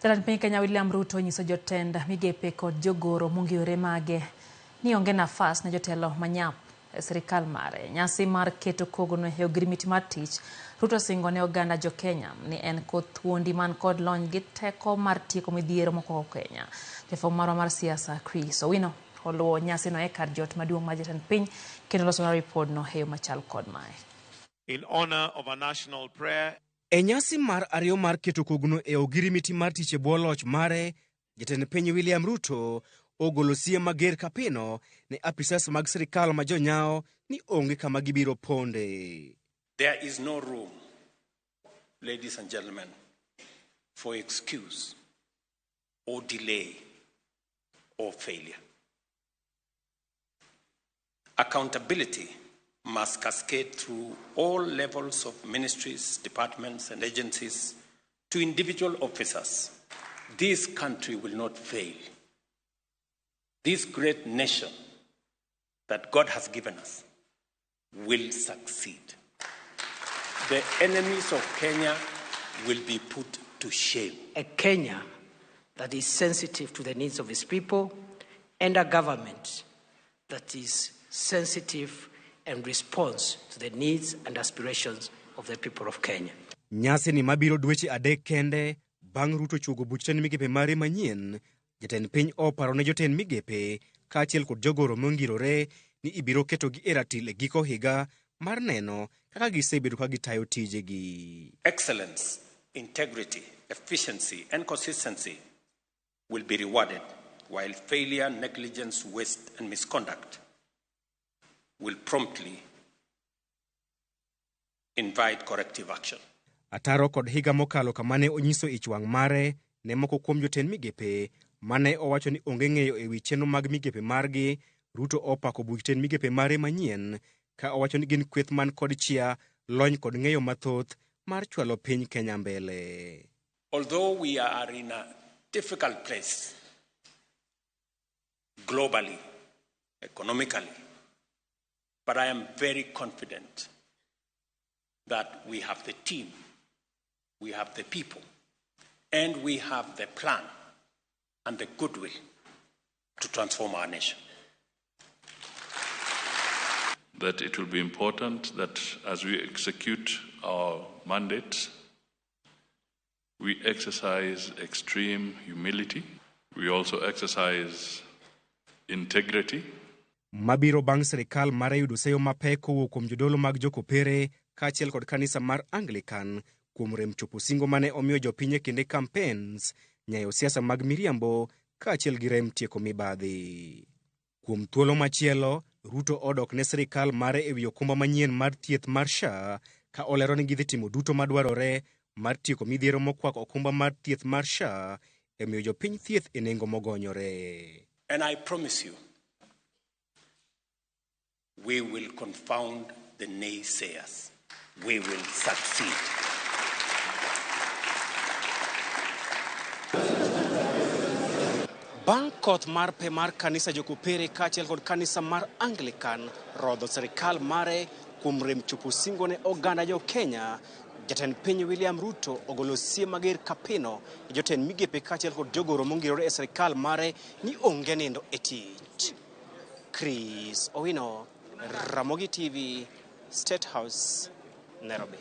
Jatend piny Kenya William Ruto nyiso jotend migepe kod jogoro mongiore mage ni onge nafas ne jotelo manyap e sirikal mare. Nyasi mar keto kogono e ogirimiti mar tich, Ruto singo ne oganda jo Kenya ni en koth thuondi man kod lony gi teko mar tieko midhiero moko Kenya. Jafwambo marwa mar siasa Chris Owino oluwo nyasi no e kar jot maduong' mar jatend piny kendo loso ripod no e yo machal kod mae. In honor of a national prayer. E nyasi mar ariyo mar keto kogono e ogirimiti mar tich e bwo loch mare, jatend piny William Ruto ogolo siem mager kapino ne apisas mag sirikal ma jonyawo ni onge kama gibiro ponde. There is no room, ladies and gentlemen, for excuse or delay or failure. Accountability must cascade through all levels of ministries, departments, and agencies to individual officers. This country will not fail. This great nation that God has given us will succeed. The enemies of Kenya will be put to shame. A Kenya that is sensitive to the needs of its people, and a government that is sensitive and response to the needs and aspirations of the people of Kenya. Nyasi ni mabiro dweche adek kende bang' Ruto chugo buch jotend migepe mare manyien. Jatend piny oparo ne jotend migepe kaachiel kod jogoro mongirore ni ibiro keto gi e ratil e giko higa mar neno kaka gisebedo ka gitayo tijegi. Excellence, integrity, efficiency, and consistency will be rewarded, while failure, negligence, waste, and misconduct will promptly invite corrective action. Ataro kod higa mokalo kamane onyiso ichwang' mare ne moko kuom jotend migepe mane owacho ni onge ng'eyo e wi chenro mag migepe margi. Ruto opako buch jotend migepe mare manyien ka owacho ni gin kweth man kod chia, lony kod ng'eyo mathoth mar chwalo piny Kenya mbele. Although we are in a difficult place globally, economically, but I am very confident that we have the team, we have the people, and we have the plan and the goodwill to transform our nation. That it will be important that as we execute our mandate, we exercise extreme humility. We also exercise integrity. Mabiro bang' sirikal mare yudo seyo mapek kowuok kuom jodolo mag jokopere kaachiel kod kanisa mar Anglican kuom rem chopo singo mane omiyo jopiny e kinde campaigns, nyayo siasa mag miriambo kaachiel gi rem tieko mibadhi. Kuom thuolo machielo, Ruto odok ne sirikal mare e wi okumba manyien mar thieth mar SHA ka olero ni gidhi timo duto madwarore mar tieko midhiero mokwako okumba mar thieth mar SHA e miyo jopiny thieth e nengo mogonyore. And I promise you, we will confound the naysayers. We will succeed. Bang' koth mar pe mar kanisa jokopere kaachiel kod kanisa mar Anglican rodho sirikal mare kuom rem chopo singo ne oganda jo Kenya, jatend piny William Ruto ogolo siem mager kapino e jotend migepe kaachiel kod jogoro mongirore e sirikal mare ni onge nindo e tich. Chris Owino, Ramogi TV, State House, Nairobi.